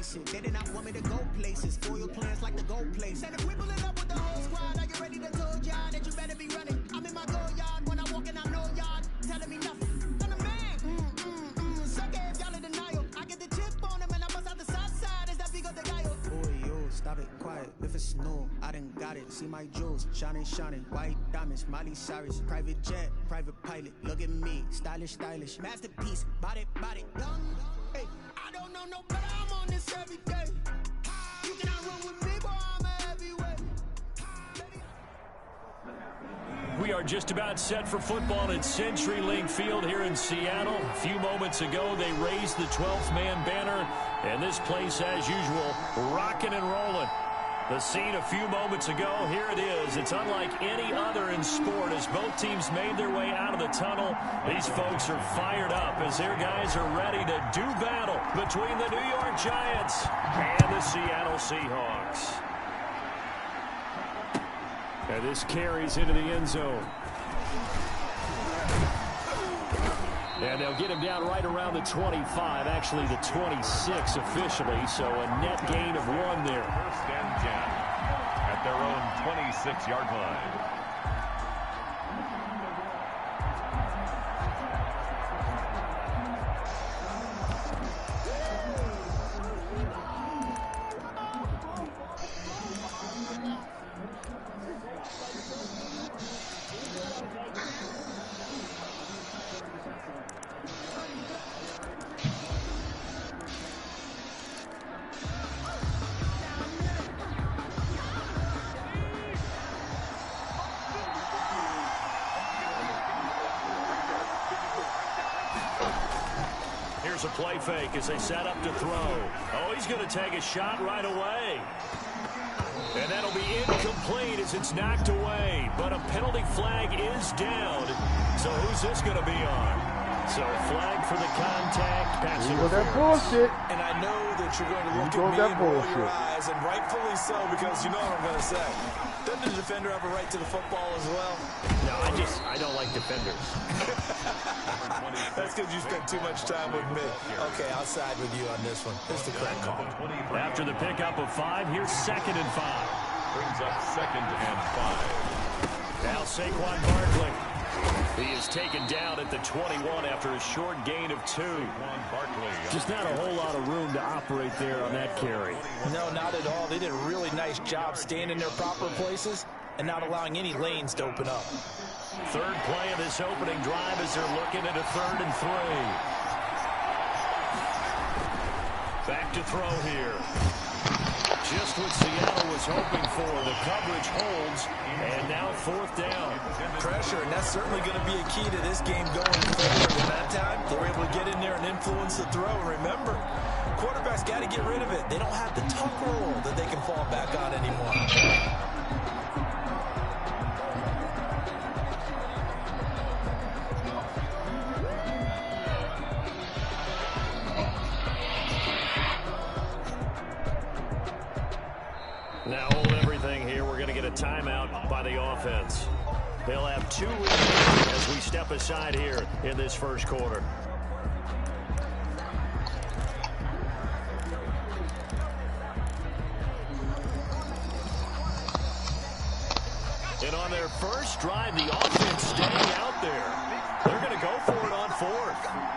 basic. They did not want me to go places. Foil plans like the gold place. And if we pull it up with the whole squad, are you ready to told y'all that you better be running? I'm in my go yard when I walk in, I know y'all telling me nothing. I'm the man. Suck it if y'all in denial. I get the chip on him and I bust out the south side. Is that big of the guy? Boy, yo, stop it, quiet. If it's snow, I done got it. See my jewels, shining, shining. White diamonds, Miley Cyrus. Private jet, private pilot. Look at me, stylish, stylish. Masterpiece, body, done. Hey, I don't know no better. I'm on this every day. You cannot run with me, boy, I'm a heavyweight. We are just about set for football at CenturyLink Field here in Seattle. A few moments ago, they raised the 12th man banner, and this place, as usual, rocking and rolling. The scene a few moments ago, here it is. It's unlike any other in sport as both teams made their way out of the tunnel. These folks are fired up as their guys are ready to do battle between the New York Giants and the Seattle Seahawks. And this carries into the end zone. And they'll get him down right around the 25, actually the 26 officially, so a net gain of 1 there. First and 10 at their own 26-yard line. A play fake as they set up to throw. Oh, he's going to take a shot right away. And that'll be incomplete as it's knocked away. But a penalty flag is down. So who's this going to be on? So flag for the contact. Pass interference. That bullshit. And I know that you're going to look at me and roll your eyes, and rightfully so, because you know what I'm going to say. Doesn't the defender have a right to the football as well? No, I don't like defenders. That's because you spent too much time with me. Okay, I'll side with you on this one. It's the correct call. After the pickup of 5, here's 2nd and 5. Brings up 2nd and 5. Now Saquon Barkley. He is taken down at the 21 after a short gain of 2. Just not a whole lot of room to operate there on that carry. No, not at all. They did a really nice job staying in their proper places and not allowing any lanes to open up. Third play of this opening drive as they're looking at a 3rd and 3. Back to throw here. Just what Seattle was hoping for. The coverage holds, and now 4th down. Pressure, and that's certainly going to be a key to this game going forward. And that time, they were able to get in there and influence the throw. And remember, quarterbacks got to get rid of it. They don't have the tuck roll that they can fall back on anymore. Now hold everything here. We're going to get a timeout by the offense. They'll have 2 as we step aside here in this first quarter. And on their first drive, the offense staying out there. They're going to go for it on 4th.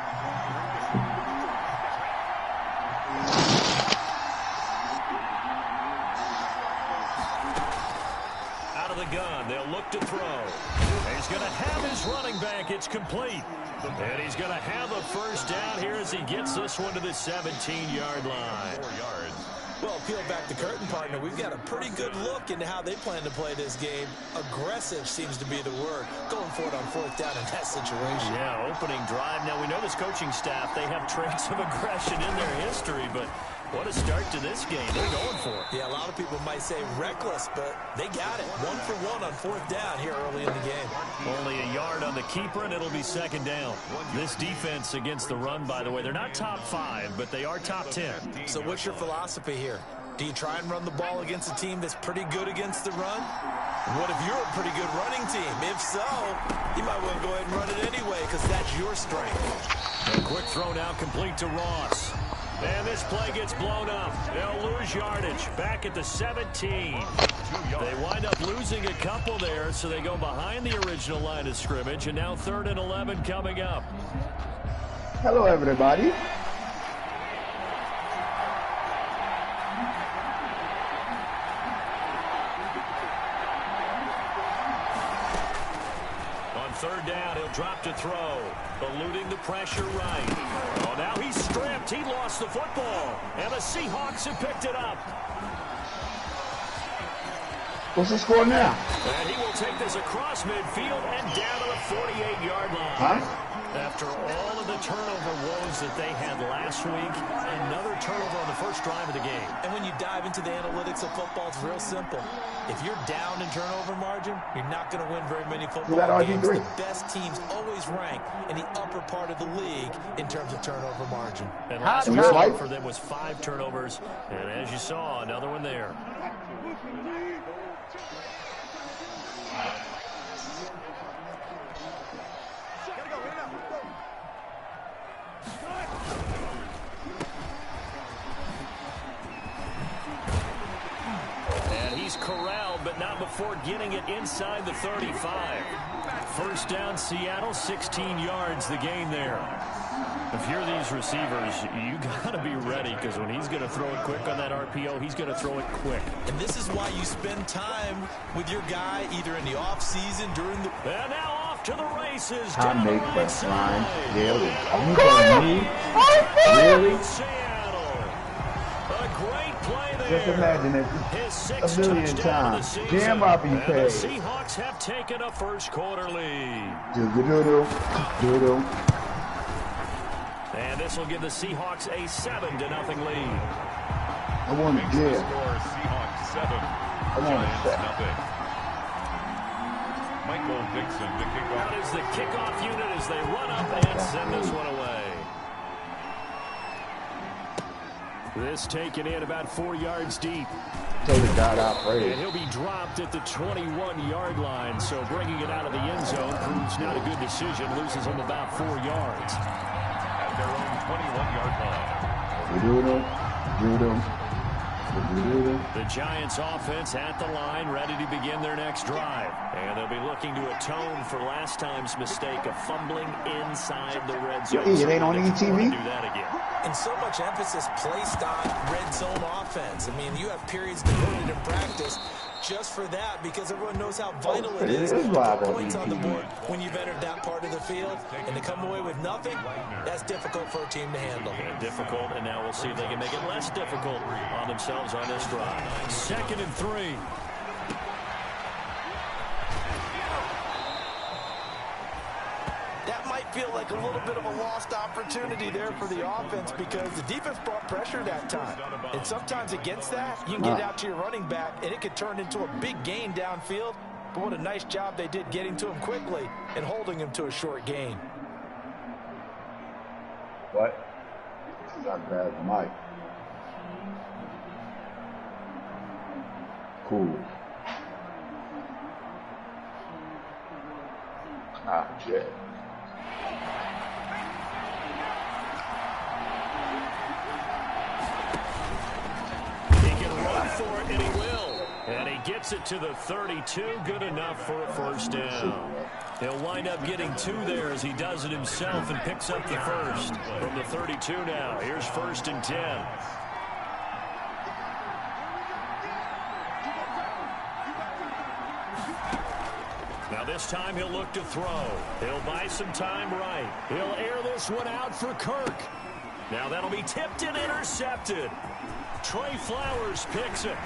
Gun. They'll look to throw. He's going to have his running back. It's complete. And he's going to have a first down here as he gets this one to the 17-yard line. 4 yards. Well, peel back the curtain, partner. We've got a pretty good look into how they plan to play this game. Aggressive seems to be the word. Going for it on 4th down in that situation. Yeah, opening drive. Now, we know this coaching staff, they have traits of aggression in their history, but what a start to this game. They're going for it. Yeah, a lot of people might say reckless, but they got it. 1 for 1 on 4th down here early in the game. Only a yard on the keeper, and it'll be 2nd down. This defense against the run, by the way, they're not top 5, but they are top 10. So what's your philosophy here? Do you try and run the ball against a team that's pretty good against the run? What if you're a pretty good running team? If so, you might want to go ahead and run it anyway because that's your strength. A quick throw now complete to Ross. And this play gets blown up. They'll lose yardage. Back at the 17. They wind up losing a couple there, so they go behind the original line of scrimmage, and now 3rd and 11 coming up. Hello, everybody. On 3rd down, he'll drop to throw. Eluding the pressure right. Oh, now he's stripped. He lost the football. And the Seahawks have picked it up. What's the score now? And he will take this across midfield and down to the 48-yard line. Huh? After all of the turnover woes that they had last week, another turnover on the first drive of the game. And when you dive into the analytics of football, it's real simple. If you're down in turnover margin, you're not going to win very many football games. The best teams always rank in the upper part of the league in terms of turnover margin. And last week for them was 5 turnovers. And as you saw, another one there. Corralled, but not before getting it inside the 35. First down, Seattle, 16 yards, the gain there. If you're these receivers, you got to be ready, because when he's going to throw it quick on that RPO, he's going to throw it quick. And this is why you spend time with your guy, either in the offseason, during the... And now off to the races. I make that line. Really? Just imagine it a million times. Damn, I'll be paid. The Seahawks have taken a first-quarter lead. Doodle. And this will give the Seahawks a 7-0 lead. I want to give. Seahawks 7. I want to say. Nothing. Michael Dixon to kick off. That is the kickoff unit as they run up and send this one away. This taken in about 4 yards deep. Totally got outrageous. And he'll be dropped at the 21-yard line, so bringing it out of the end zone proves not a good decision. Loses him about 4 yards. At their own 21-yard line. The Giants offense at the line, ready to begin their next drive. And they'll be looking to atone for last time's mistake of fumbling inside the red zone. It ain't on ETv? Do that again. And so much emphasis placed on red zone offense. I mean, you have periods devoted in practice just for that, because everyone knows how vital it is to put points on the board when you've entered that part of the field. And to come away with nothing, that's difficult for a team to handle. Yeah, difficult, and now we'll see if they can make it less difficult on themselves on this drive. 2nd and 3. That might feel like a little bit of a lost opportunity there for the offense, because the defense brought pressure that time. And sometimes against that, you can get out to your running back, and it could turn into a big gain downfield. But what a nice job they did getting to him quickly and holding him to a short gain. What? Not bad, Mike. Cool. Ah, shit. For it, and he will. And he gets it to the 32. Good enough for a first down. He'll wind up getting 2 there as he does it himself and picks up the first. From the 32 now. Here's 1st and 10. Now this time he'll look to throw. He'll buy some time right. He'll air this one out for Kirk. Now that'll be tipped and intercepted. Trey Flowers picks it.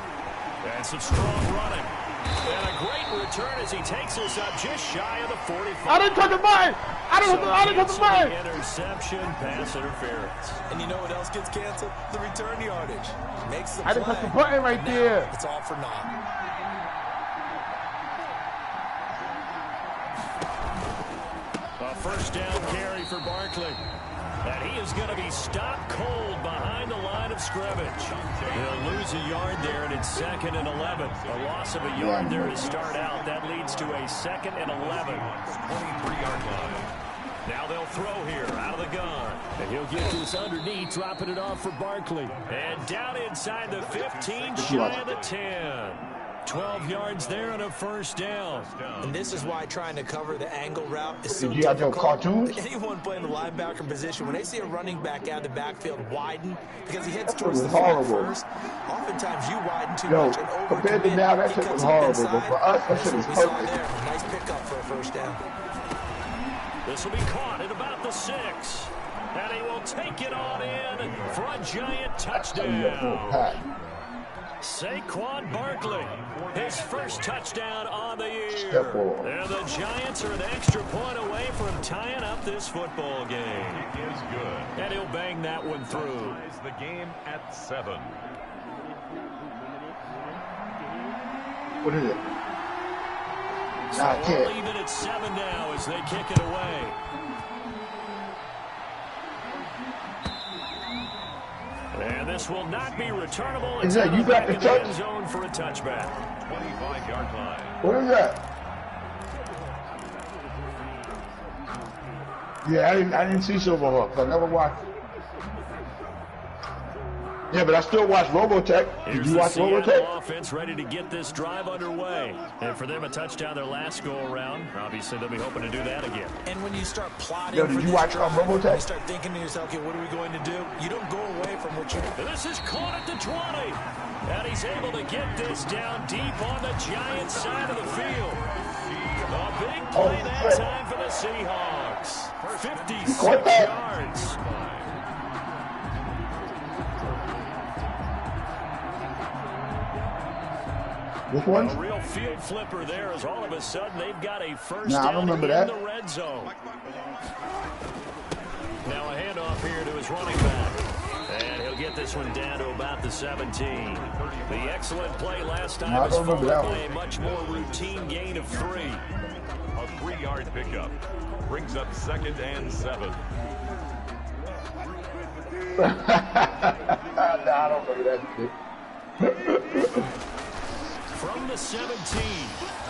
And some strong running. And a great return as he takes us up just shy of the 45. I didn't touch the ball! I didn't touch the ball! Interception, pass interference. And you know what else gets canceled? The return yardage. Makes the play. I didn't touch the button right there. It's all for naught. A first down carry for Barkley. And he is going to be stopped cold behind the line of scrimmage. He'll lose a yard there, and it's 2nd and 11. A loss of a yard there to start out. That leads to a 2nd and 11. 23-yard line. Now they'll throw here out of the gun. And he'll get this underneath, dropping it off for Barkley. And down inside the 15, shy of the 10. 12 yards there and a first down. And this is why trying to cover the angle route is so Did you have your difficult. cartoons? Anyone playing the linebacker position, when they see a running back out of the backfield widen because he heads That towards was the flat horrible. first, oftentimes you widen too Yo, much and over compared to now, that shit was horrible. But for us, that shit was we saw perfect. there. Nice pickup for a first down. This will be caught at about the 6. And he will take it on in for a giant touchdown. Saquon Barkley, his first touchdown on the year. And the Giants are an extra point away from tying up this football game. It is good. And he'll bang that one through. Ties the game at 7. What is it? So we'll leave it at 7 now as they kick it away. And this will not be returnable. Is that you got the touch? End zone for a touchback. 25-yard line. What is that? Yeah, I didn't see Silverhawks. I never watched. Yeah, but I still watch Robotech. Did you watch Robotech? Offense ready to get this drive underway. And for them, a touchdown their last go-around. Obviously, they'll be hoping to do that again. And when you start plotting, Yo, did you watch Robotech? You start thinking to yourself, okay, what are we going to do? You don't go away from what you do. And this is caught at the 20. And he's able to get this down deep on the Giants side of the field. A big play that time for the Seahawks. 56 yards. Which one? A real field flipper there as all of a sudden they've got a first I down remember in that. the red zone. Now a handoff here to his running back. And he'll get this one down to about the 17. The excellent play last time is followed by a much more routine gain of 3. A 3-yard pickup. Brings up 2nd and 7. I don't remember that shit. From the 17,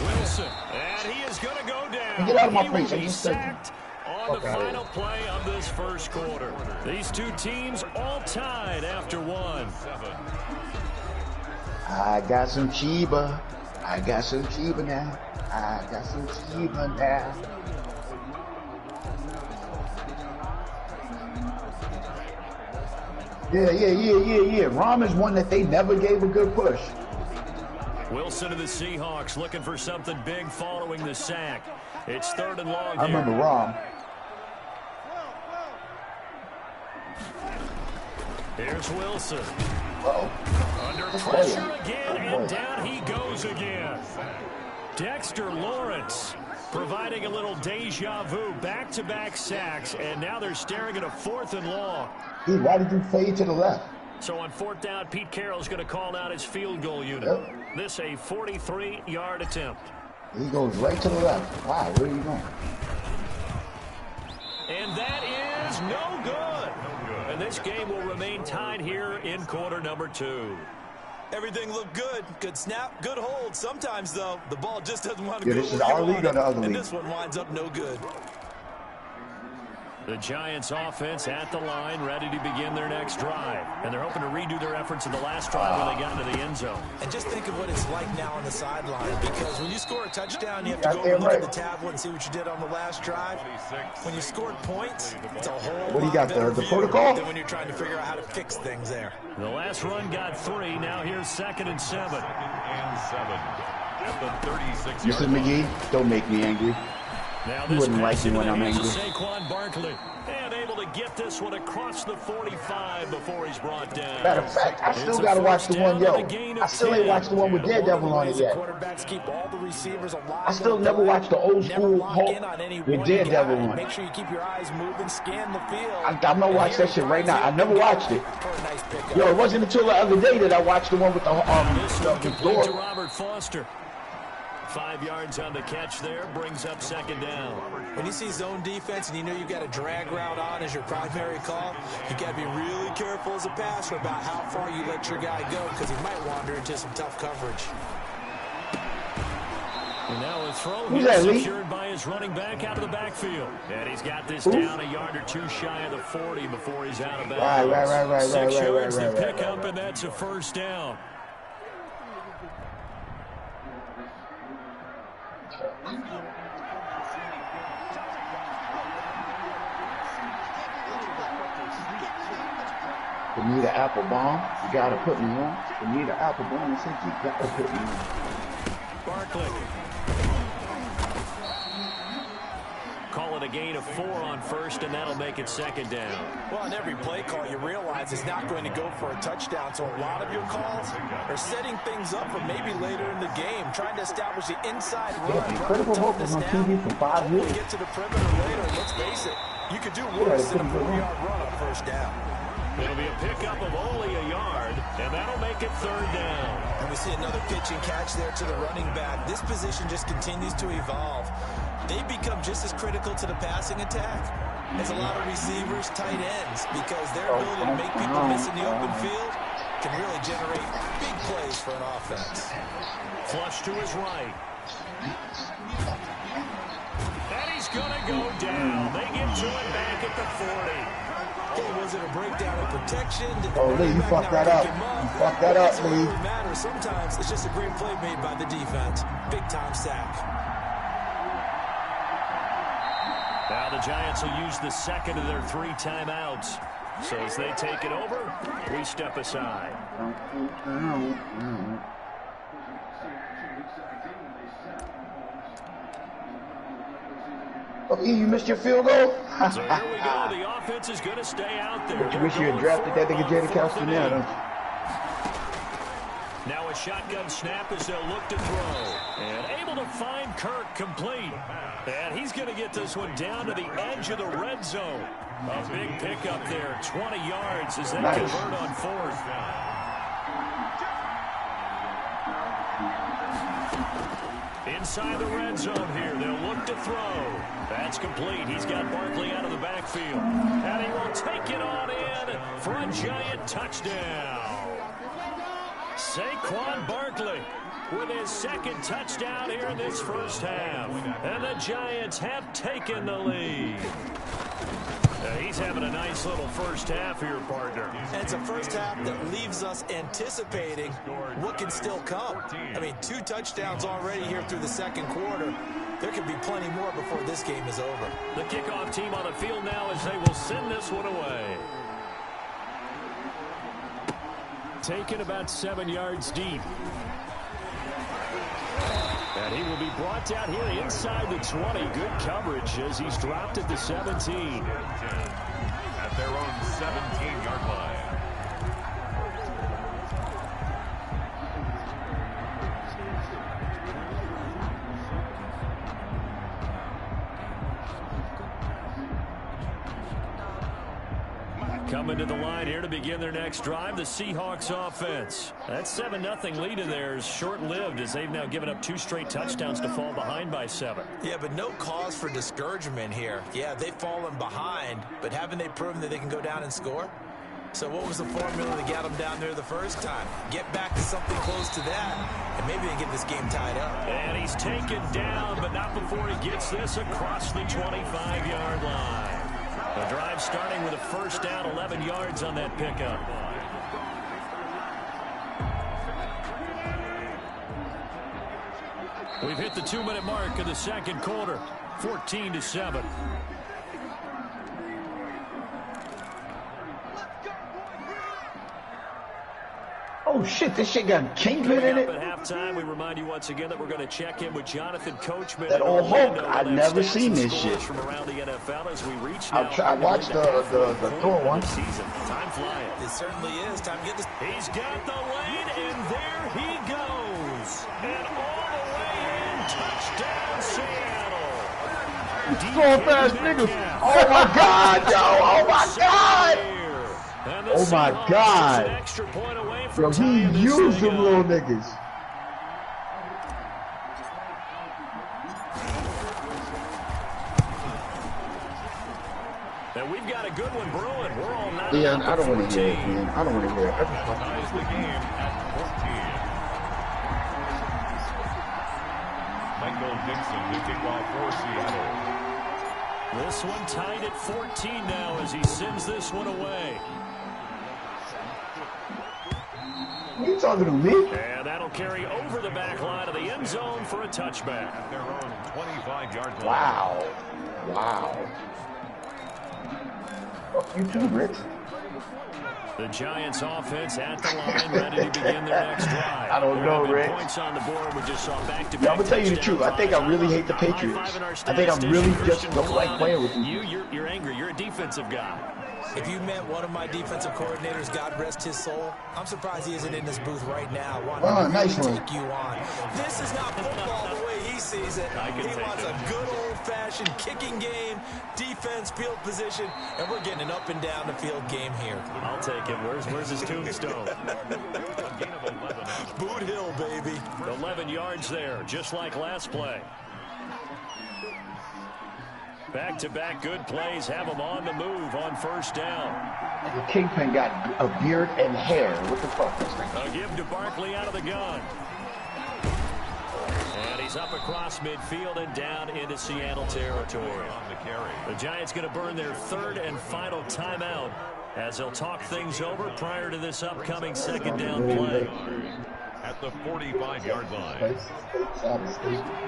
Wilson, and he is going to go down. Get out of my he face. will be sacked on the final play of this first quarter. These two teams all tied after 1. I got some Chiba. I got some Chiba now. I got some Chiba now. Yeah. Rom is one that they never gave a good push. Wilson of the Seahawks looking for something big following the sack. It's 3rd and long here. I remember Rom. Here's Wilson. Uh-oh. Under pressure again, and down he goes again. Dexter Lawrence providing a little deja vu, back-to-back sacks, and now they're staring at a 4th and long. Dude, why did you fade to the left? So on 4th down, Pete Carroll's going to call out his field goal unit. Yep. This a 43-yard attempt. He goes right to the left. Wow, where are you going? And that is no good. And this game will remain tied here in quarter number 2. Everything looked good. Good snap, good hold. Sometimes, though, the ball just doesn't want to Yeah, go this is where our you league want or it. the other And league? this one winds up no good. The Giants offense at the line, ready to begin their next drive. And they're hoping to redo their efforts in the last drive when they got into the end zone. And just think of what it's like now on the sideline, because when you score a touchdown, you have to go over and look at the tablet and see what you did on the last drive. When you scored points, it's a whole What do you got, better the view protocol? than when you're trying to figure out how to fix things there. The last run got 3. Now here's 2nd and 7. 2nd and 7 at the 36-yard Mr. line. McGee, don't make me angry. Now You this wouldn't like pass me into when the I'm hands of angry. Saquon Barkley. And able to get this one across the 45 before he's brought down. Matter of fact, I still It's a got to watch first the one, down yo. and a gain of I still 10. ain't watched the one with Daredevil on it yet. Quarterbacks keep all the receivers alive. I still never watched the old Never school lock Hulk in on any with one Daredevil guy. on Make it. sure you keep your eyes moving, scan the field. I'm gonna watch that shit right now. I never watched it. For a nice pickup. Yo, it wasn't until the other day that I watched the one with This one the complete to door. Robert Foster. 5 yards on the catch there, brings up 2nd down. When you see zone defense and you know you've got a drag route on as your primary call, you got to be really careful as a passer about how far you let your guy go, because he might wander into some tough coverage. And now a throw Who's here that, Lee? secured by his running back out of the backfield. And he's got this down a yard or two shy of the 40 before he's out of bounds. Right. 6 yards to pick up, and that's a first down. For me, the apple bomb, you gotta put me on. For me, the apple bomb, I said you gotta put me on. Barkley. Call it a gain of 4 on first, and that'll make it second down. Well, on every play call, you realize it's not going to go for a touchdown, so a lot of your calls are setting things up for maybe later in the game, trying to establish the inside run. Incredible Hope was on TV for 5 years. Get to the perimeter later, and let's face it, you could do worse than a 4-yard run on first down. It'll be a pickup of only a yard, and that'll make it third down. And we see another pitch and catch there to the running back. This position just continues to evolve. They become just as critical to the passing attack as a lot of receivers, tight ends, because their ability to make people miss in the open field can really generate big plays for an offense. Flush to his right. And he's going to go down. They get to it back at the 40. Okay, was it a breakdown in protection? Lee, you fucked that up. You fucked that up, Lee. It matters. Sometimes it's just a great play made by the defense. Big-time sack. Now the Giants will use the second of their 3 timeouts. So as they take it over, we step aside. Oh, E, you missed your field goal? So here we go. The offense is going to stay out there. But you wish you had drafted that nigga Jada Castaneda, don't you? Now a shotgun snap as they'll look to throw. And able to find Kirk complete. And he's going to get this one down to the edge of the red zone. A big pickup there, 20 yards as they convert on fourth. Inside the red zone here, they'll look to throw. That's complete. He's got Barkley out of the backfield. And he will take it on in for a Giant touchdown. Saquon Barkley with his second touchdown here in this first half. And the Giants have taken the lead. He's having a nice little first half here, partner. And it's a first half that leaves us anticipating what can still come. I mean, 2 touchdowns already here through the second quarter. There could be plenty more before this game is over. The kickoff team on the field now as they will send this one away. Taken about 7 yards deep. And he will be brought down here inside the 20. Good coverage as he's dropped at the 17. At their own 17-yard line. Coming to the line here to begin their next drive, the Seahawks offense. That 7-0 lead in there is short-lived as they've now given up 2 straight touchdowns to fall behind by 7. Yeah, but no cause for discouragement here. Yeah, they've fallen behind, but haven't they proven that they can go down and score? So what was the formula that got them down there the first time? Get back to something close to that, and maybe they get this game tied up. And he's taken down, but not before he gets this across the 25-yard line. The drive starting with a first down, 11 yards on that pickup. We've hit the 2-minute mark of the second quarter, 14-7. Oh shit, this shit got Kingpin in it? At halftime, we remind you once again that we're going to check in with Jonathan Coachman. That old Hulk, I've never seen this shit. From around the NFL as we reach I watched the Thor one. Season. Time flying. It certainly is. Time to get this. He's got the lane, and there he goes. And all the way in, touchdown Seattle. Soft ass niggas. Oh my god, yo. Oh my god. Oh my god. Yo, he used them little niggas. And we've got a good one brewing. We're all not. Yeah, I don't want to hear it, man. I don't want to hear it. I just want Ties the game at 14. Michael Dixon to kick off for Seattle. This one tied at 14 now as he sends this one away. Are you talking to me? And that'll carry over the back line of the end zone for a touchback. At their own 25-yard line. Wow. Wow. Fuck you too, Rich. The Giants offense at the line, ready to begin their next drive. I don't know, Rick. Points on the board. We just saw back-to-back. Yeah, I'm gonna tell you the truth. I think I really hate the Patriots. I think I really just don't like playing with them. You're angry. You're a defensive guy. If you met one of my defensive coordinators, God rest his soul, I'm surprised he isn't in this booth right now wanting to nice one. take you on. This is not football the way he sees it. He wants a good old-fashioned kicking game, defense, field position, and we're getting an up-and-down the field game here. I'll take it. Where's his tombstone? Boot Hill, baby. 11 yards there, just like last play. Back-to-back good plays have him on the move on first down. The Kingpin got a beard and hair. What the fuck? A give to Barkley out of the gun. And he's up across midfield and down into Seattle territory. The Giants going to burn their third and final timeout as they'll talk things over prior to this upcoming second down play. At the 45-yard line.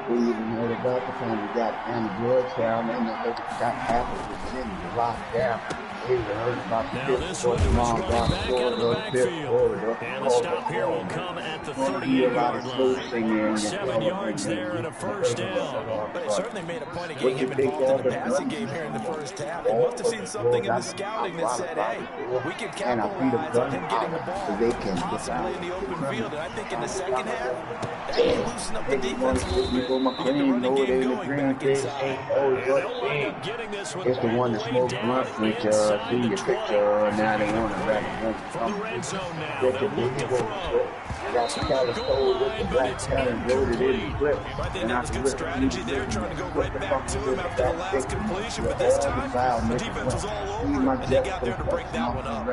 We even heard about the time we got Andy Georgetown and they got half of the city locked down. We even heard about the now this one was running back out of the backfield. And the stop here will come at the 38-yard line. 7 yards there and a first down. But it certainly made a point of getting him involved in the passing game here in the first half. They must have seen something in the scouting that said, hey, we can capitalize on him getting the ball, possibly in the open field. And I think in the second half, that can loosen up the defense a little bit. Get the running game going back inside. It's the one that smoked blunt with see your picture. Now they want to wrap it from the red zone now. Got the California with the black talent loaded in the clip. I think that was good strategy there, trying to go right back to him after the last completion. But this time, the defense was all over, and they got there to break that one up.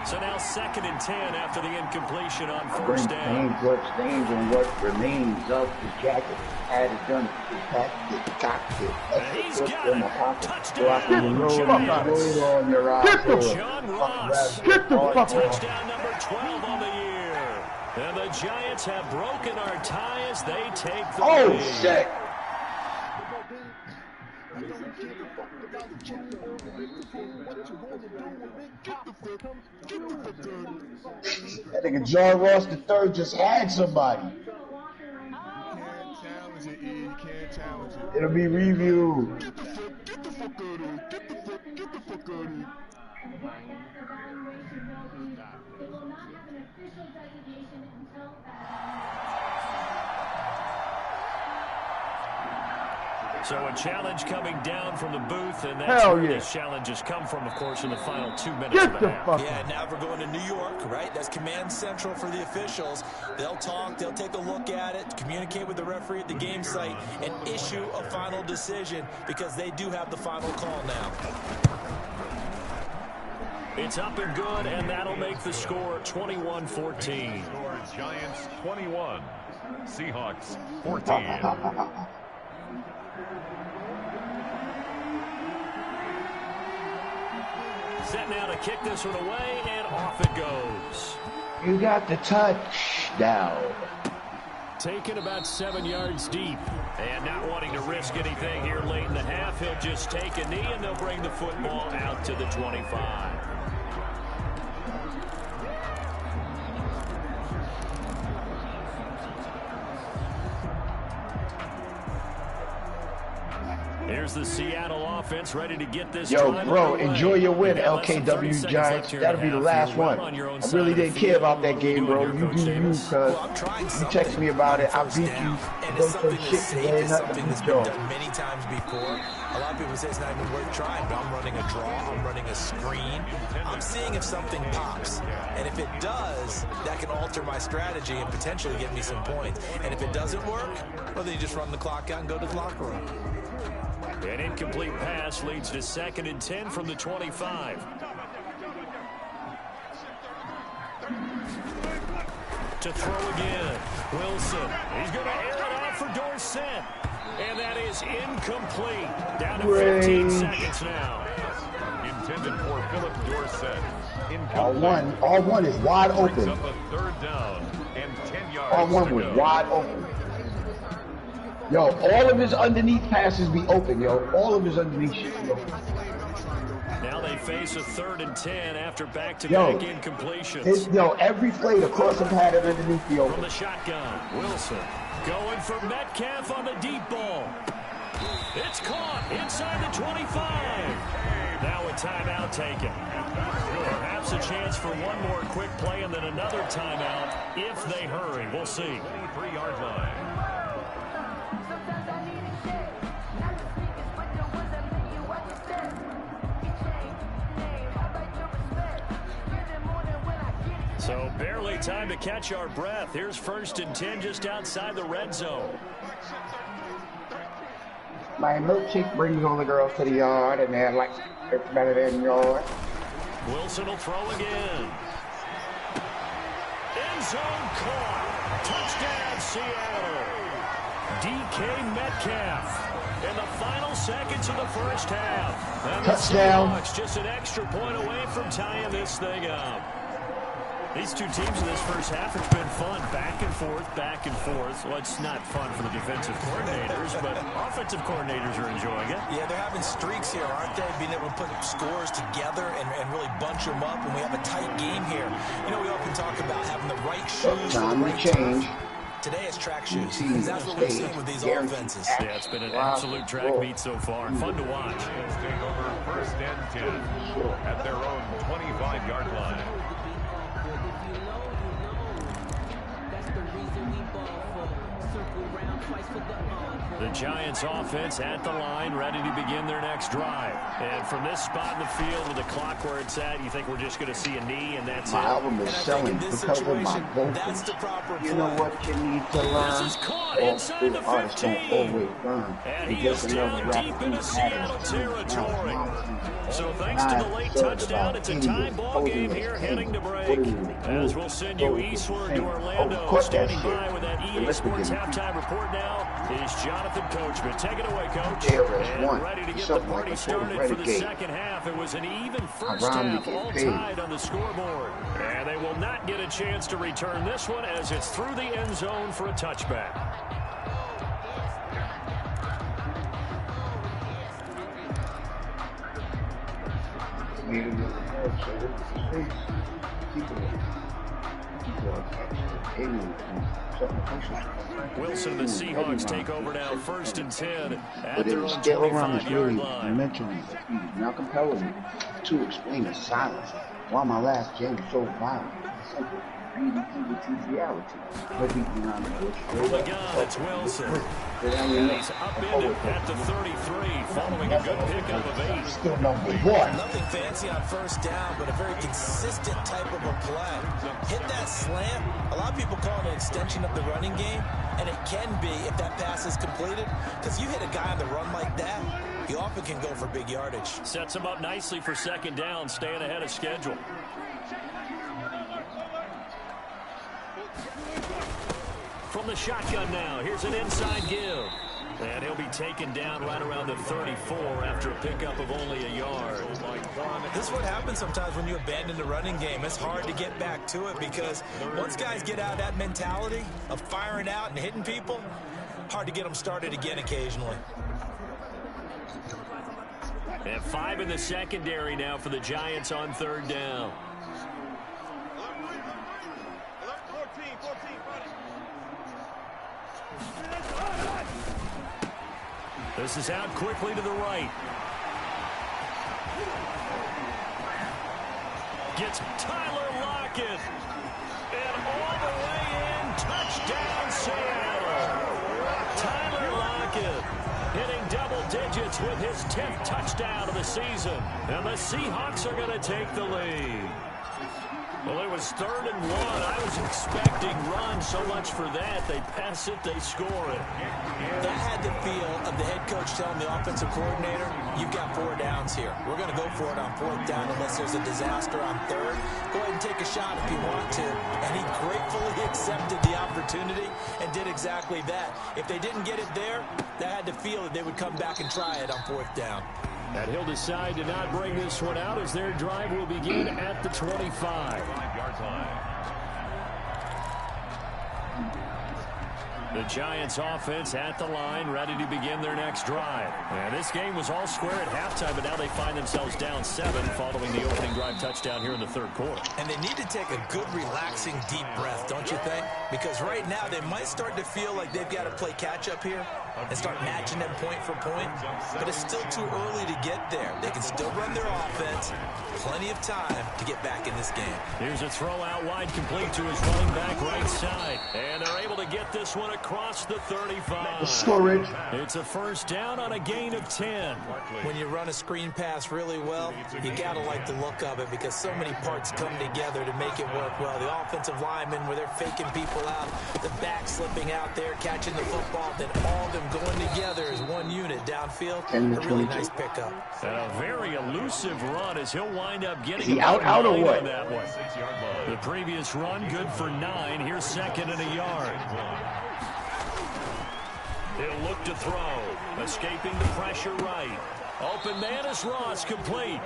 So now 2nd and 10 after the incompletion on first down. Blood stains on what remains of the jacket. Had it done, the cockpit. He's got it. Touchdown. John Ross. Get the fuck Touchdown number 12 on the year. And the Giants have broken our tie as they take the lead. Shit. That nigga John Ross III just had somebody. It'll be reviewed. Get the fuck out of here. Get the fuck out of here. So a challenge coming down from the booth, and that's where this challenge has come from, of course, in the final 2 minutes of the half. Yeah, now we're going to New York, right? That's command central for the officials. They'll talk, they'll take a look at it, communicate with the referee at the game site, and issue a final decision because they do have the final call now. It's up and good, and that'll make the score 21-14. Giants 21, Seahawks 14. Set now to kick this one away, and off it goes. You got the touchdown. Taken about 7 yards deep. And not wanting to risk anything here late in the half, he'll just take a knee, and they'll bring the football out to the 25. Here's the Seattle offense ready to get this. Yo, bro, enjoy your win, LKW Giants. That'll be the last one. I really didn't care about that game, bro. You do you, cuz you text me about it. I beat you. And it's something that's safe. It's something that's been done many times before. A lot of people say it's not even worth trying, but I'm running a draw. I'm running a screen. I'm seeing if something pops. And if it does, that can alter my strategy and potentially get me some points. And if it doesn't work, well, then you just run the clock out and go to the locker room. An incomplete pass leads to 2nd and 10 from the 25. To throw again. Wilson. He's going to air it off for Dorsett. And that is incomplete. Down to 15 seconds now. Intended for Philip Dorsett. All one is wide open. Up a third down and 10 yards. All one was wide open. Yo, all of his underneath passes be open, yo. All of his underneath shit be open. Now they face a 3rd and 10 after back-to-back incompletions. Every play the cross have had it underneath the open. From the shotgun, Wilson going for Metcalf on the deep ball. It's caught inside the 25. Now a timeout taken. Perhaps a chance for one more quick play and then another timeout if they hurry. We'll see. 23-yard line. So barely time to catch our breath. Here's 1st and 10 just outside the red zone. My milkshake brings all the girls to the yard, and they're like, it's better than yours. Wilson will throw again. End zone caught. Touchdown, Seattle. DK Metcalf. In the final seconds of the first half. And touchdown. The Seahawks just an extra point away from tying this thing up. These two teams in this first half, it's been fun. Back and forth, back and forth. Well, it's not fun for the defensive coordinators, but offensive coordinators are enjoying it. Yeah, they're having streaks here, aren't they? Being able to put scores together and really bunch them up, and we have a tight game here. You know, we often talk about having the right shoes for the right change. Today it's track shoes. That's what we're seeing with these offenses. Yeah, it's been an absolute track meet so far. Fun to watch. Let's take over 1st and 10 at their own 25-yard line. The Giants offense at the line, ready to begin their next drive. And from this spot in the field with the clock where it's at, you think we're just going to see a knee and that's my it? My album is selling because of my vocals. That's the proper play. You know what you need to learn? This is caught inside the 15. And he is down deep into Seattle territory. So thanks to the late touchdown, it's a tie ball game here heading to break. As we'll send you eastward to Orlando. Standing by with that EA Sports halftime report now is Jonathan Coachman. Take it away, Coach. And ready to get the party started for the second half. It was an even first half, all tied on the scoreboard. And they will not get a chance to return this one as it's through the end zone for a touchback. Wilson and the Seahawks take over now 1st and 10 at their own 25-yard line. Mentally, now compelling me to explain the silence why my last game was so violent. Simple. Reality. From the gun, it's Wilson. And he's upended at the 33 following a good pickup of 8. Still number 1. Nothing fancy on first down, but a very consistent type of a play. Hit that slant. A lot of people call it an extension of the running game, and it can be if that pass is completed, because you hit a guy on the run like that, he often can go for big yardage. Sets him up nicely for second down, staying ahead of schedule. From the shotgun now, here's an inside give. And he'll be taken down right around the 34 after a pickup of only a yard. This is what happens sometimes when you abandon the running game. It's hard to get back to it because once guys get out of that mentality of firing out and hitting people, hard to get them started again occasionally. And 5 in the secondary now for the Giants on 3rd down. This is out quickly to the right. Gets Tyler Lockett. And all the way in, touchdown Seattle. Tyler Lockett hitting double digits with his 10th touchdown of the season. And the Seahawks are going to take the lead. Well, it was 3rd and 1. I was expecting run so much for that. They pass it, they score it. That had the feel of the head coach telling the offensive coordinator, you've got 4 downs here. We're going to go for it on 4th down unless there's a disaster on 3rd. Go ahead and take a shot if you want to. And he gratefully accepted the opportunity. opportunity and did exactly that. If they didn't get it there, they had to feel that they would come back and try it on 4th down. And he'll decide to not bring this one out as their drive will begin at the 25-yard line. The Giants offense at the line, ready to begin their next drive. And this game was all square at halftime, but now they find themselves down 7 following the opening drive touchdown here in the 3rd quarter. And they need to take a good, relaxing, deep breath, don't you think? Because right now they might start to feel like they've got to play catch-up here and start matching them point for point. But it's still too early to get there. They can still run their offense. Plenty of time to get back in this game. Here's a throw out wide, complete to his running back right side. And they're able to get this one across the 35. Storage. It's a 1st down on a gain of 10. When you run a screen pass really well, you got to like the look of it because so many parts come together to make it work well. The offensive linemen, where they're faking people out, the back slipping out there, catching the football, then all of them going together as one unit downfield. A really nice pickup. And a very elusive run as he'll wind up getting out or what? That one. The previous run good for 9. Here's 2nd and a yard. He'll look to throw. Escaping the pressure right. Open man is Ross, complete.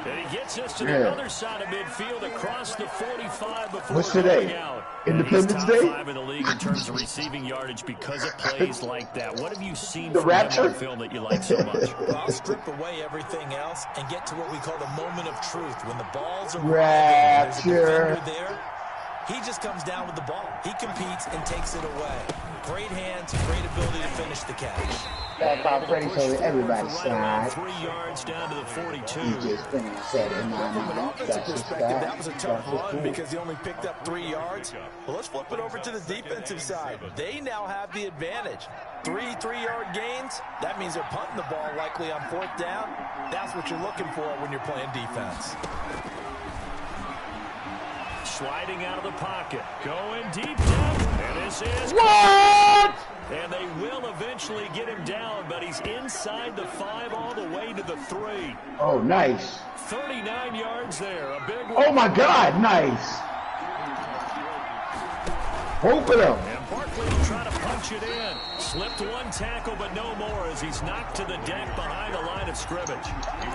And he gets us to the other side of midfield across the 45 before what's today? going out. Independence Day? Top 5 in the league in terms of receiving yardage because of plays like that. What have you seen The from Rapture? him on film that you like so much? Well, I'll strip away everything else and get to what we call the moment of truth. When the ball's arriving, there's a defender there. He just comes down with the ball. He competes and takes it away. Great hands, great ability to finish the catch. That's how Freddie told everybody, Right 3 yards down to the 42. He just said it in my From an mind. offensive perspective, that was a tough run because he only picked up 3 yards. Well, let's flip it over to the defensive side. They now have the advantage. 3 3-yard gains. That means they're punting the ball likely on 4th down. That's what you're looking for when you're playing defense. Sliding out of the pocket. Going deep down. And this is... What? And they will eventually get him down, but he's inside the 5 all the way to the 3. Oh, nice. 39 yards there. A big one. Oh, my God. Nice. Both of them. And Barkley will try to punch it in. Slipped 1 tackle, but no more as he's knocked to the deck behind the line of scrimmage.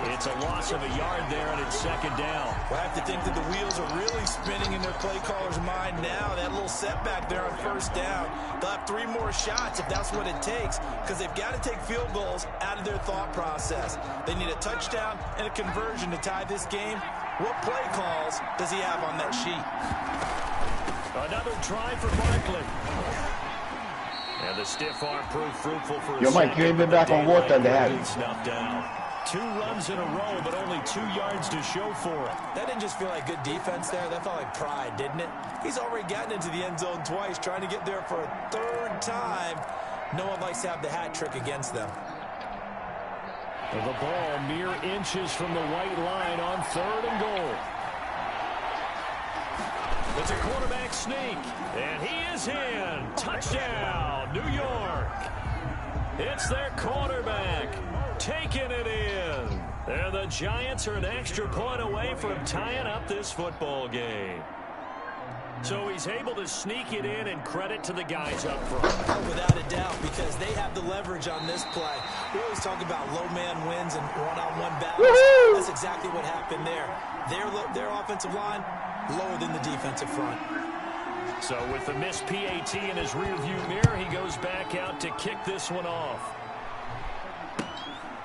It's a loss of a yard there, and it's 2nd down. Well, I have to think that the wheels are really spinning in their play caller's mind now. That little setback there on 1st down. They'll have 3 more shots if that's what it takes because they've got to take field goals out of their thought process. They need a touchdown and a conversion to tie this game. What play calls does he have on that sheet? Another try for Barkley. And the stiff arm proved fruitful for Yo, Mike, you ain't been back on water to have it. Snuffed down. 2 runs in a row, but only 2 yards to show for it. That didn't just feel like good defense there. That felt like pride, didn't it? He's already gotten into the end zone twice, trying to get there for a 3rd time. No one likes to have the hat trick against them. The ball mere inches from the white line on 3rd and goal. It's a quarterback sneak, and he is in. Touchdown, New York. It's their quarterback taking it in. And the Giants are an extra point away from tying up this football game. So he's able to sneak it in, and credit to the guys up front. Without a doubt, because they have the leverage on this play. We always talk about low man wins and one-on-one battles. That's exactly what happened there. Their offensive line, lower than the defensive front. So with the missed PAT in his rearview mirror, he goes back out to kick this one off.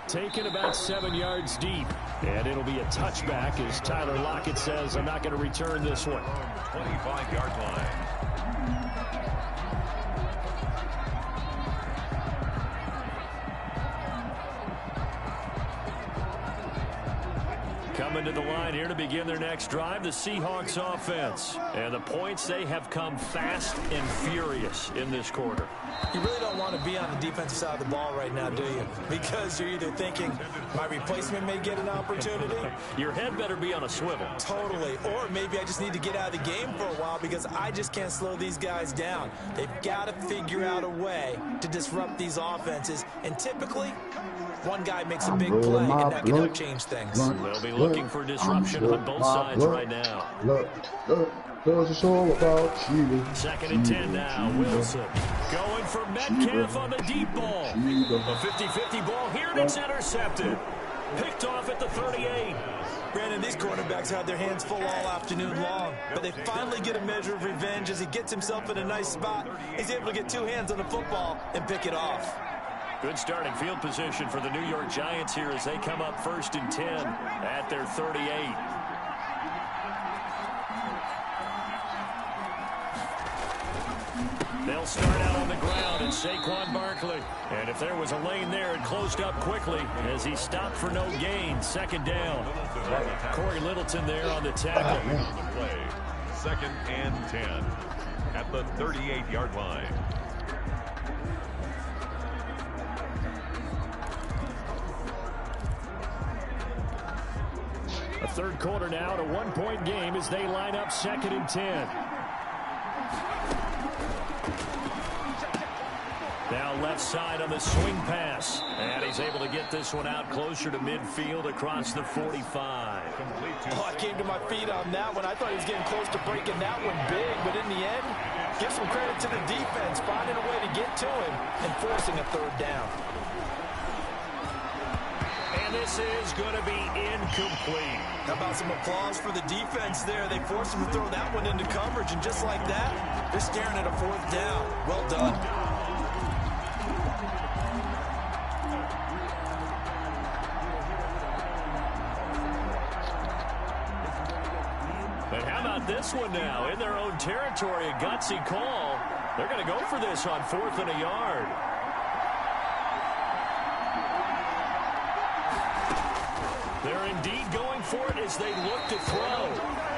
Taken about 7 yards deep. And it'll be a touchback as Tyler Lockett says, I'm not going to return this one. 25-yard line. Coming to the line here to begin their next drive, the Seahawks offense. And the points, they have come fast and furious in this quarter. You really don't want to be on the defensive side of the ball right now, do you? Because you're either thinking, my replacement may get an opportunity. Your head better be on a swivel. Totally. Or maybe I just need to get out of the game for a while because I just can't slow these guys down. They've got to figure out a way to disrupt these offenses. And typically, one guy makes a big play, and that can help change things. They'll be looking for disruption on both sides right now. Look, it's all about you. 2nd and 10 now. Wilson going for Metcalf on the deep ball. A 50-50 ball here, and it's intercepted. Picked off at the 38. Brandon, these quarterbacks had their hands full all afternoon long, but they finally get a measure of revenge as he gets himself in a nice spot. He's able to get 2 hands on the football and pick it off. Good starting field position for the New York Giants here as they come up 1st and 10 at their 38. They'll start out on the ground, and Saquon Barkley. And if there was a lane there, it closed up quickly as he stopped for no gain. 2nd down. Corey Littleton there on the tackle. The play. 2nd and 10 at the 38-yard line. A 3rd quarter now, a 1-point game as they line up 2nd and 10. Now left side on the swing pass. And he's able to get this one out closer to midfield across the 45. Oh, I came to my feet on that one. I thought he was getting close to breaking that one big, but in the end, give some credit to the defense, finding a way to get to him and forcing a 3rd down. And this is going to be incomplete. How about some applause for the defense there? They forced him to throw that one into coverage, and just like that, they're staring at a 4th down. Well done. And how about this one now? In their own territory, a gutsy call. They're going to go for this on 4th and a yard. They're indeed going for it as they look to throw.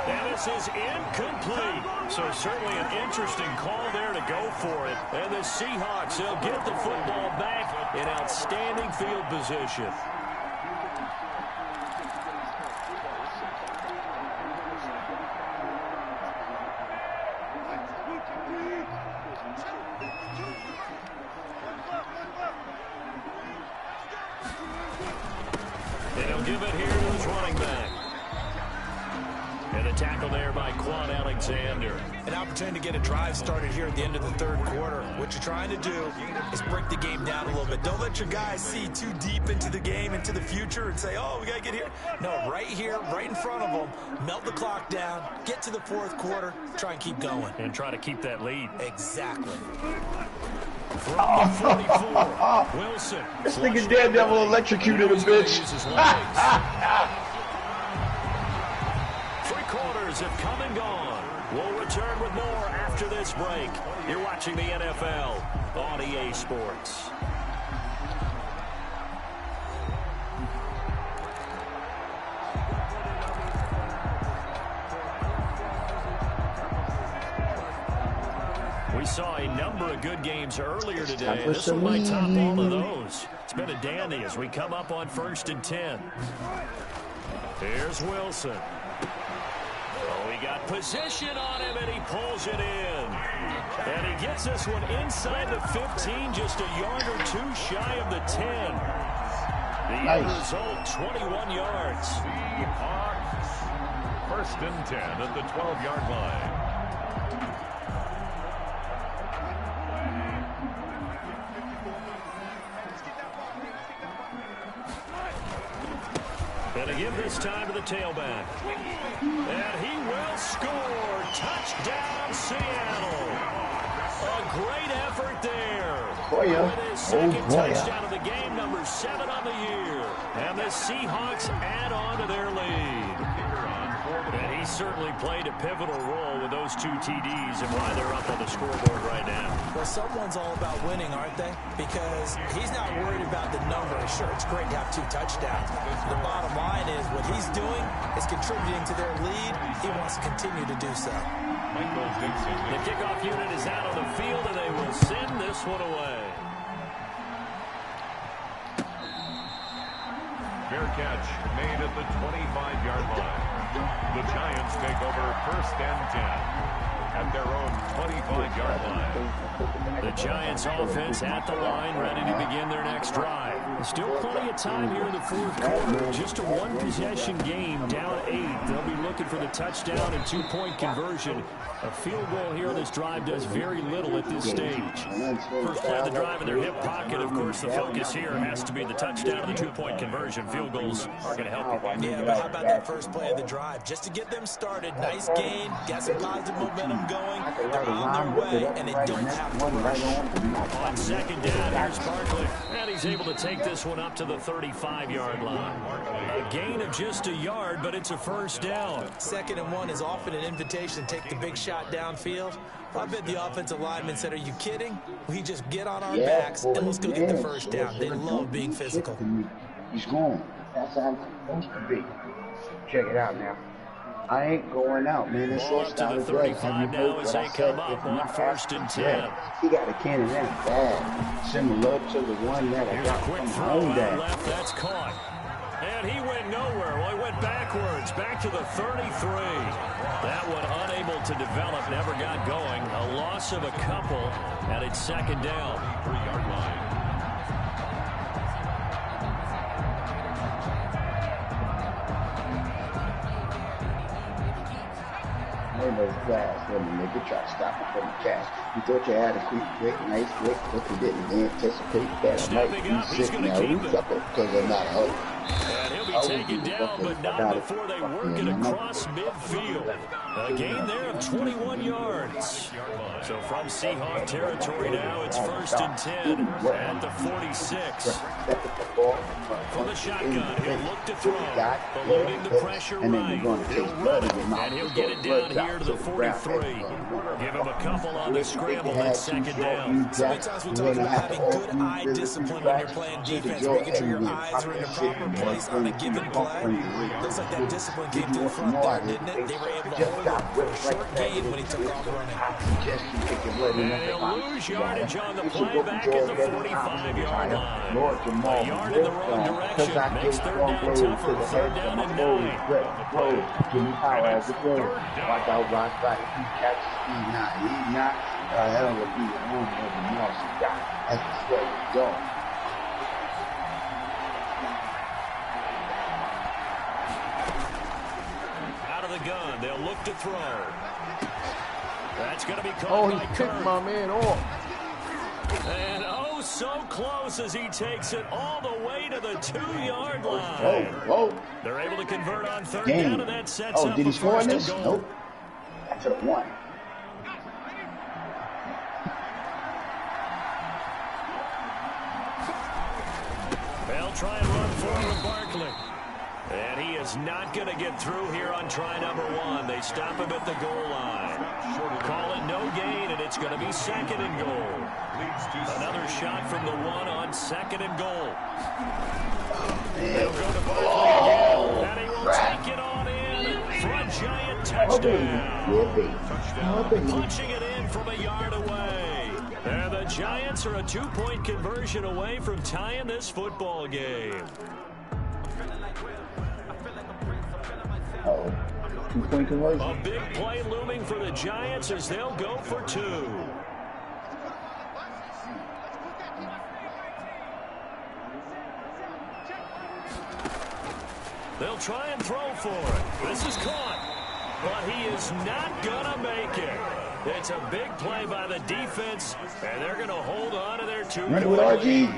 And this is incomplete. So certainly an interesting call there to go for it. And the Seahawks, they'll get the football back in outstanding field position. And he'll give it here to his running back. And a tackle there by Quan Alexander. An opportunity to get a drive started here at the end of the 3rd quarter. What you're trying to do is break the game down a little bit. Don't let your guys see too deep into the game, into the future, and say, oh, we got to get here. No, right here, right in front of them, melt the clock down, get to the 4th quarter, try and keep going. And try to keep that lead. Exactly. From the 44, Wilson. This nigga Daredevil electrocuted a bitch. 3 quarters have come and gone. We'll return with more after this break. You're watching the NFL on EA Sports. We saw a number of good games earlier today. This one might top all of those. It's been a dandy as we come up on 1st and 10. Here's Wilson. Oh, he got position on him, and he pulls it in. And he gets this one inside the 15, just a yard or 2 shy of the 10. The end result, 21 yards. Hawks, 1st and 10 at the 12-yard line. And to give this time to the tailback. And he will score. Touchdown, Seattle. A great effort there. With his 2nd touchdown of the game, number 7 on the year. And the Seahawks add on to their lead. And he certainly played a pivotal role with those 2 TDs and why they're up on the scoreboard right now. Well, someone's all about winning, aren't they? Because he's not worried about the numbers. Sure, it's great to have 2 touchdowns. The bottom line is what he's doing is contributing to their lead. He wants to continue to do so. The kickoff unit is out on the field, and they will send this one away. Fair catch made at the 25-yard line. The Giants take over 1st and 10 at their own 25-yard line. The Giants offense at the line, ready to begin their next drive. Still plenty of time here in the fourth quarter. Just a one-possession game, down 8. They'll be looking for the touchdown and two-point conversion. A field goal here on this drive does very little at this stage. First play of the drive in their hip pocket. Of course, the focus here has to be the touchdown and the two-point conversion. Field goals are going to help you. Yeah, but how about that first play of the drive? Just to get them started. Nice gain. Got some positive momentum going. They're on their way, and they don't have to rush. On second down, here's Barkley. And he's able to take this one up to the 35-yard line. A gain of just a yard, but it's a first down. 2nd and 1 is often an invitation to take the big shot downfield. I bet the offensive lineman said, are you kidding? We just get on our backs and let's go get the first down. They love being physical. He's going. That's how it's supposed to be. Check it out now. I ain't going out, man. This Ball up to the 35 now as they come up on 1st and 10. He got a cannon that bad, similar to the one that I got Quick from throw home out dad. left, that's caught. And he went nowhere. Well, he went backwards, back to the 33. That one unable to develop, never got going. A loss of a couple, and it's 2nd down. 3-yard line. Those fast when the nigga try to stop him from the catch. You thought you had a quick, nice flick, but you didn't anticipate that. I might be sitting there because they're not hurt. And he'll be taken down, but not before they work it across midfield. A gain there of 21 yards. So from Seahawk territory now, it's 1st and 10 at the 46. From the shotgun, he'll look to throw. Eluding the pressure right. He'll run it, and he'll get it down here to the 43. Give him a couple on the scramble at 2nd down. Sometimes we talk about having good eye discipline when you're playing defense, making sure your eyes are in the proper place on a given play. Looks like that discipline came to the front there, didn't it? They were able to hold him for a short gain when he took off running. And he'll lose yardage on the play back at the 45-yard line. A yard in the wrong direction makes 3rd down tougher. 3rd down and 9. Watch out, Rock Rock. He catches, he's not. That would be one of the most guy. That's the way you go. Out of the gun, they'll look to throw. That's going to be caught Oh, by he kicked Kirk. my man off. And oh, so close as he takes it all the way to the 2-yard line. Whoa. They're able to convert on 3rd Game. down, and that sets up Did he a score in 1st and this? goal. Nope. That's a 1. They'll try and run forward with Barkley. And he is not going to get through here on try number 1. They stop him at the goal line. Call it no gain, and it's going to be 2nd and goal. Another shot from the 1 on 2nd and goal. They'll go to Barkley again, and he will take it on in for a giant touchdown. Punching it in from a yard away. And the Giants are a 2-point conversion away from tying this football game. 2-point conversion. A big play looming for the Giants as they'll go for 2. They'll try and throw for it. This is caught, but he is not going to make it. It's a big play by the defense, and they're going to hold on to their 2. Run it with RG.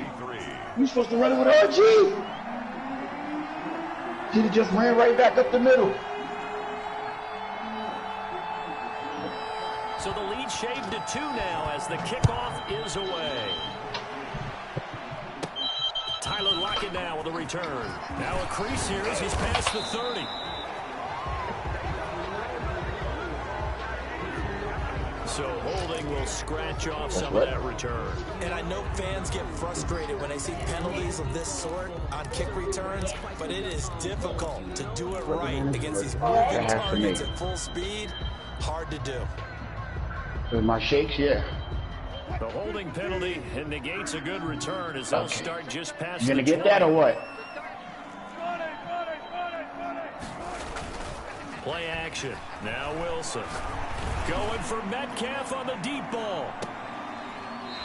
You're supposed to run it with RG. He just ran right back up the middle. So the lead shaved to 2 now as the kickoff is away. Tyler Lockett now with a return. Now a crease here as he's past the 30. So holding will scratch off some of that return. And I know fans get frustrated when they see penalties of this sort on kick returns, but it is difficult to do it right against these moving targets at full speed. Hard to do. With my shakes, yeah. The holding penalty negates a good return as they'll start just past the 20. You gonna get that or what? Play action. Now Wilson. Going for Metcalf on the deep ball.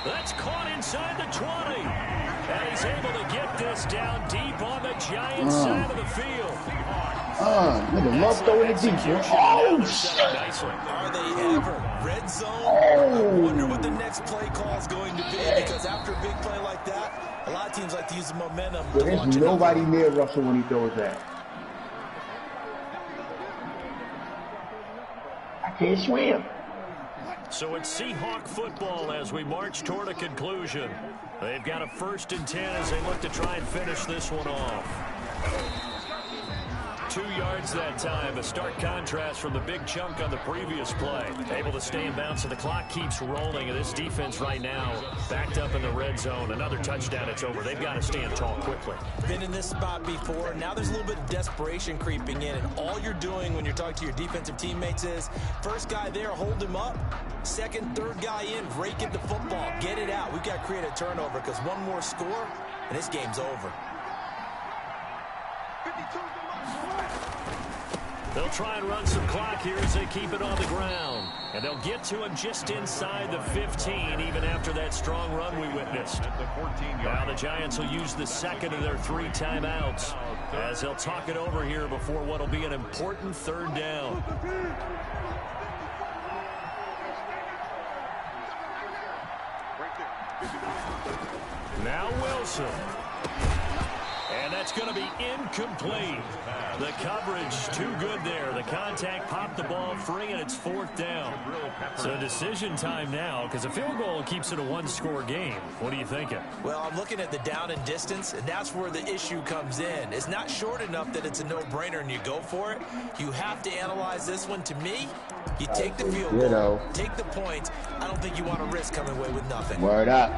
That's caught inside the 20. And he's able to get this down deep on the Giants side of the field. Nigga love throwing it deep. Oh, shit. Are they ever? Red zone? I wonder what the next play call is going to be, because after a big play like that, a lot of teams like to use the momentum. There's nobody near Russell when he throws that. I can't swim. So it's Seahawk football as we march toward a conclusion. They've got a 1st and 10 as they look to try and finish this one off. 2 yards that time, a stark contrast from the big chunk on the previous play. Able to stay in bounds, so the clock keeps rolling, and this defense right now backed up in the red zone. Another touchdown, it's over. They've got to stand tall quickly. Been in this spot before. Now there's a little bit of desperation creeping in, and all you're doing when you're talking to your defensive teammates is, first guy there, hold him up. Second, third guy in, rake at the football. Get it out. We've got to create a turnover, because one more score, and this game's over. They'll try and run some clock here as they keep it on the ground. And they'll get to him just inside the 15, even after that strong run we witnessed. Now the Giants will use the second of their 3 timeouts as they'll talk it over here before what will be an important 3rd down. Now Wilson. And that's going to be incomplete. The coverage too good there. The contact popped the ball free, and it's 4th down. So decision time now, because a field goal keeps it a 1-score game. What are you thinking? Well, I'm looking at the down and distance, and that's where the issue comes in. It's not short enough that it's a no-brainer and you go for it. You have to analyze this one. To me, you take the field goal, take the points. I don't think you want to risk coming away with nothing. Word up.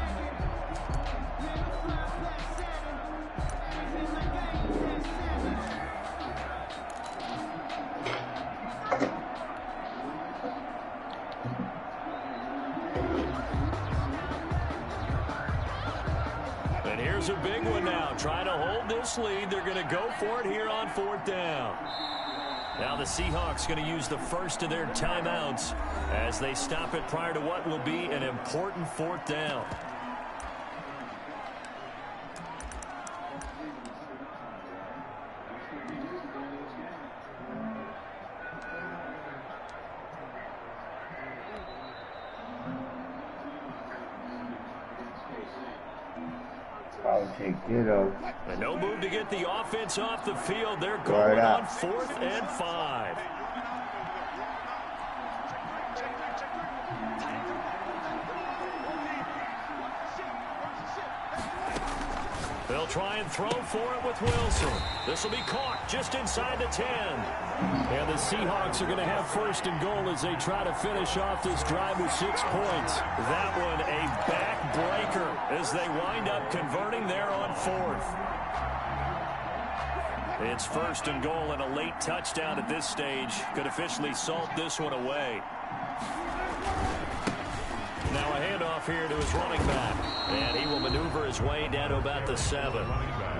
Here's a big one now. Try to hold this lead. They're going to go for it here on 4th down. Now the Seahawks going to use the first of their timeouts as they stop it prior to what will be an important 4th down. And no move to get the offense off the field. They're going on 4th and 5. They'll try and throw for it with Wilson. This will be caught just inside the 10. And the Seahawks are going to have 1st and goal as they try to finish off this drive with 6 points. That one a backbreaker as they wind up converting there on 4th. It's 1st and goal and a late touchdown at this stage could officially salt this one away. Now a handoff here to his running back. And he will maneuver his way down to about the 7.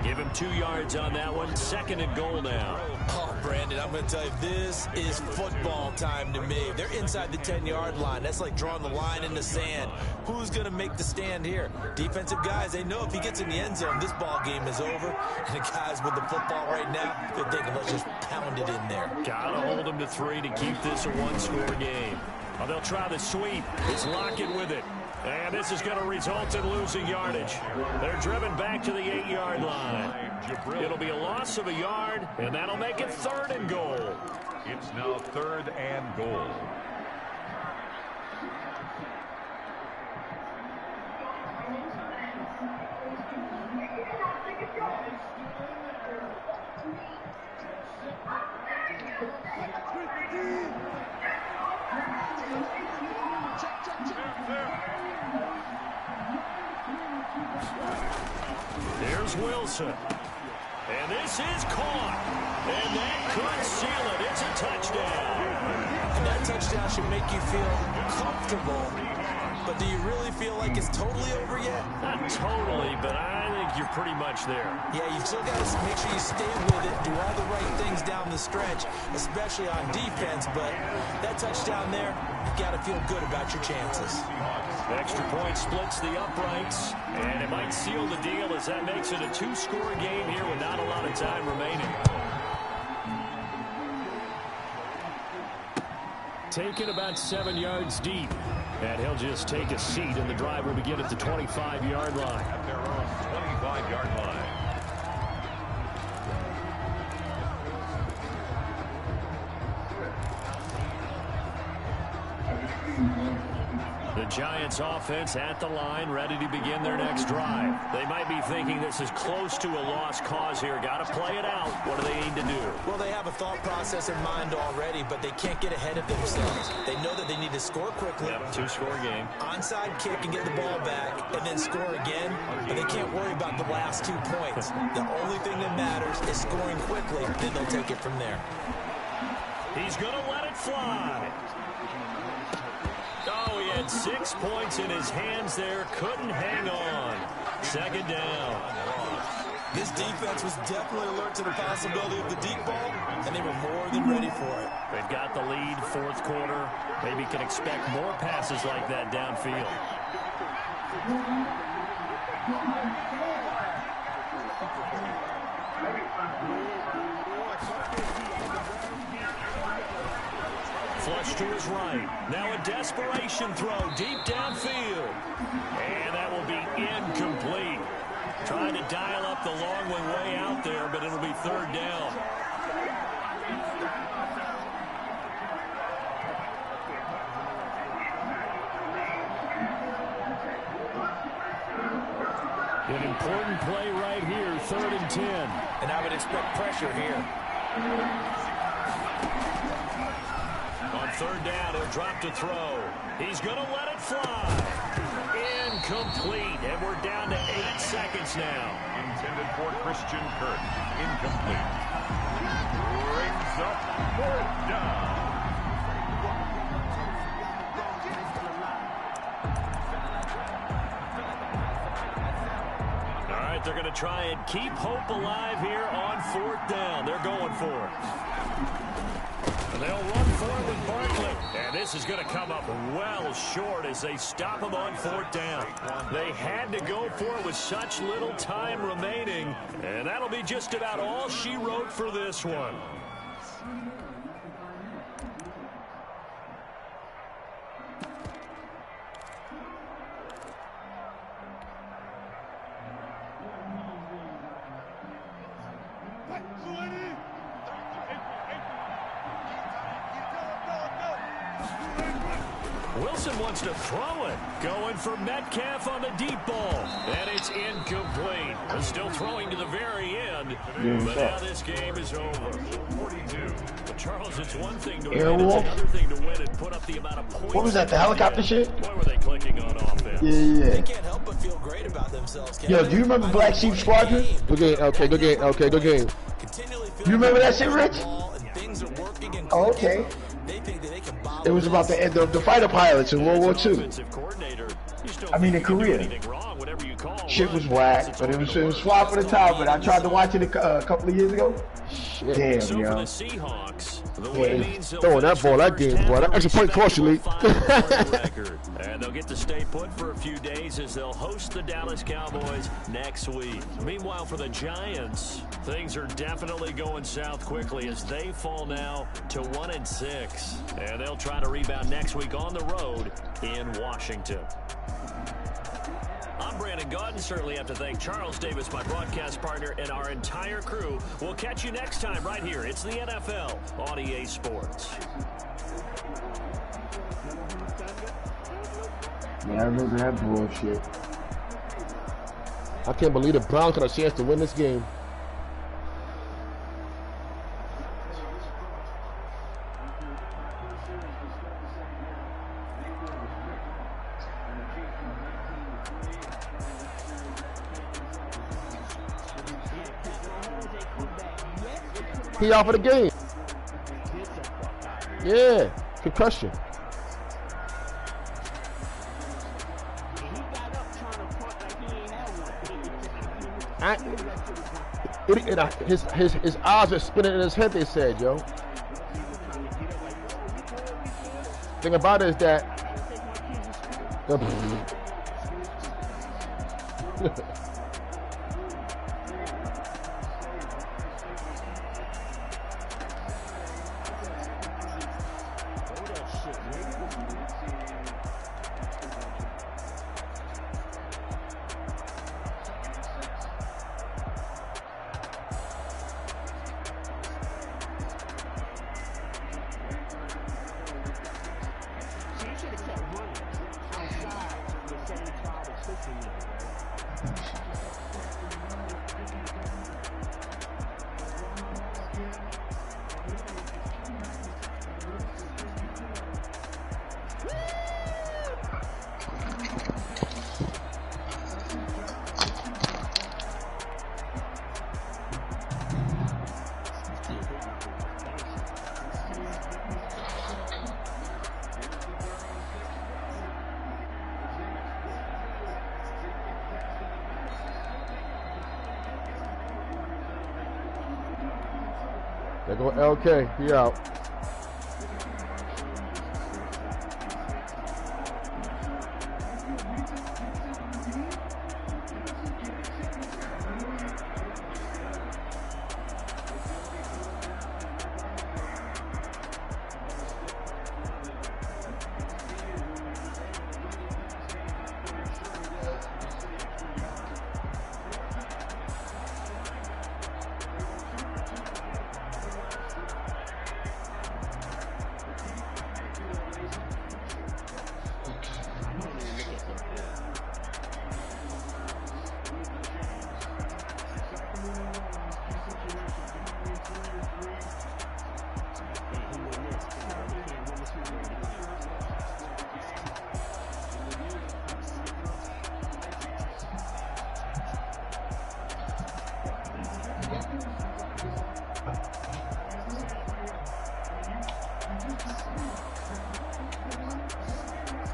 Give him 2 yards on that one. 2nd and goal now. Oh, Brandon, I'm going to tell you, this is football time to me. They're inside the 10-yard line. That's like drawing the line in the sand. Who's going to make the stand here? Defensive guys, they know if he gets in the end zone, this ball game is over. And the guys with the football right now, they're thinking, let's just pound it in there. Got to hold him to 3 to keep this a 1-score game. Well, they'll try the sweep. It's Lockett with it. And this is going to result in losing yardage. They're driven back to the 8-yard line. It'll be a loss of a yard, and that'll make it 3rd and goal. It's now 3rd and goal. Here's Wilson. And this is caught. And that could seal it. It's a touchdown. And that touchdown should make you feel comfortable but do you really feel like it's totally over yet? Not totally, but I think you're pretty much there. Yeah, you've still got to make sure you stay with it, do all the right things down the stretch, especially on defense, but that touchdown there, you've got to feel good about your chances. Extra point splits the uprights, and it might seal the deal as that makes it a 2-score game here with not a lot of time remaining. Taken about 7 yards deep, and he'll just take a seat, and the drive will begin at the 25-yard line. At their own 25-yard line. The Giants offense at the line, ready to begin their next drive. They might be thinking this is close to a lost cause here. Got to play it out. What do they need to do? Well, they have a thought process in mind already, but they can't get ahead of themselves. They know that they need to score quickly. Yep, 2-score game. Onside kick and get the ball back, and then score again. But they can't worry about the last 2 points. The only thing that matters is scoring quickly, then they'll take it from there. He's going to let it fly. Oh, he had 6 points in his hands there. Couldn't hang on. Second down. This defense was definitely alert to the possibility of the deep ball, and they were more than ready for it. They've got the lead, 4th quarter. Maybe can expect more passes like that downfield. Flush to his right. Now a desperation throw deep downfield. And that will be incomplete. Trying to dial up the long one way out there, but it'll be 3rd down. An important play right here, 3rd and 10. And I would expect pressure here. On 3rd down, he'll drop to throw. He's going to let it fly. Incomplete, and we're down to 8 seconds now. Intended for Christian Kirk. Incomplete. Brings up 4th down. All right, they're going to try and keep hope alive here on 4th down. They're going for it. And they'll run for it with Barkley. And this is going to come up well short as they stop him on 4th down. They had to go for it with such little time remaining. And that'll be just about all she wrote for this one. Wilson wants to throw it. Going for Metcalf on the deep ball. And it's incomplete. They're still throwing to the very end. But now this game is over. 42. But Charles, it's one thing to win. It's another thing to win and put up the amount of points. What was that, the helicopter shit? Boy, were they clicking on offense. Yeah. They can't help but feel great about themselves. Yo, do you remember Black Sheep Squadron? Good game. Okay, good game. Okay, good game. You remember that shit, Rich? Oh, okay. It was about the end of the fighter pilots in World War II. I mean, in Korea. Shit was whack, but it was swap for the time. But I tried to watch it a couple of years ago. Damn, yo. Throwing that ball, that game, boy. That extra point cost you, Lee. And they'll get to stay put for a few days as they'll host the Dallas Cowboys next week. Meanwhile, for the Giants, things are definitely going south quickly as they fall now to 1-6. And they'll try to rebound next week on the road in Washington. I'm Brandon Gaudin. Certainly have to thank Charles Davis, my broadcast partner, and our entire crew. We'll catch you next time right here. It's the NFL on EA Sports. Man, I remember that bullshit. I can't believe the Browns got a chance to win this game. He out for the game. Yeah, concussion. His eyes are spinning in his head, they said, yo. Thing about it is that There go LK, he out.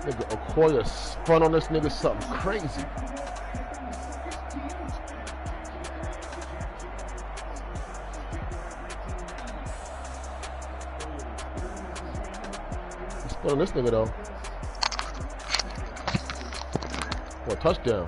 Nigga, Okoye spun on this nigga something crazy. He spun on this nigga though. For a touchdown.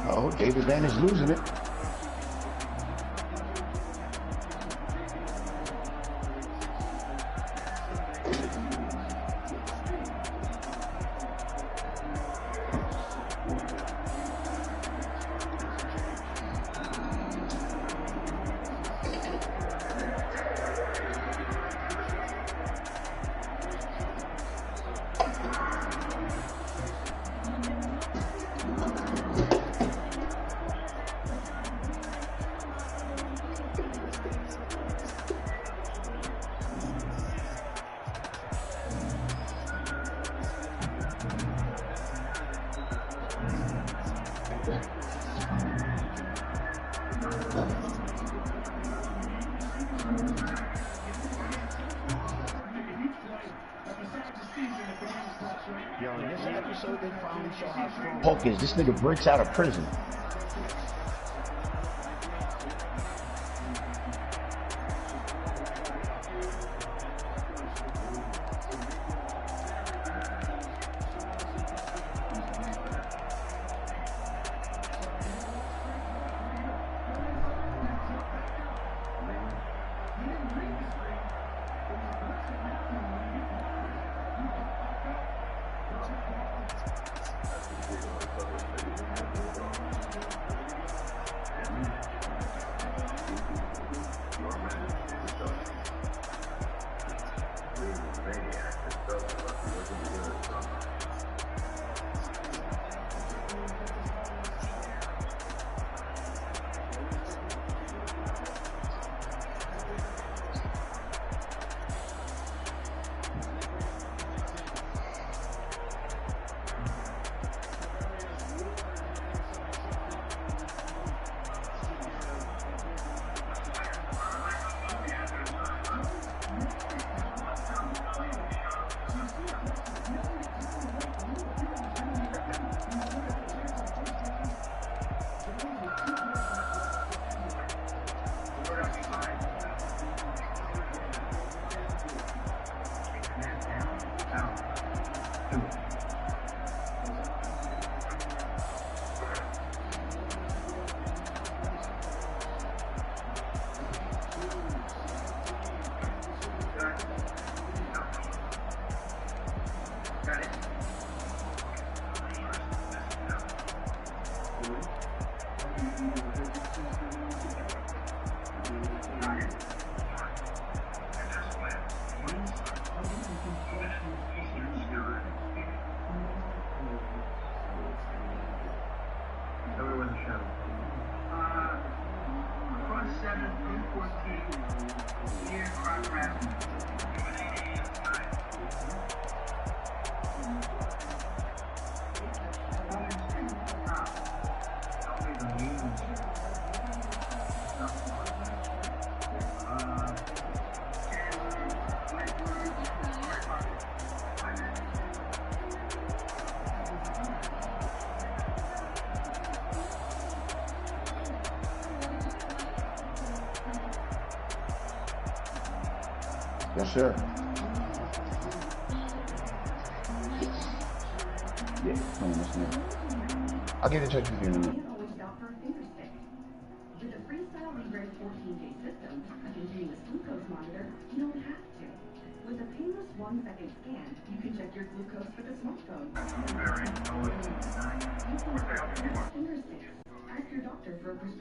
Oh, David Van is losing it. Hawkins, this nigga breaks out of prison. Yes, sir. Yeah, I'll get in touch with you in a minute. With a Freestyle Libre 14-day system, a continuous glucose monitor, you don't have to. With a painless 1-second scan, you can check your glucose with a smartphone. Finger sticks. Ask your doctor for a prescription.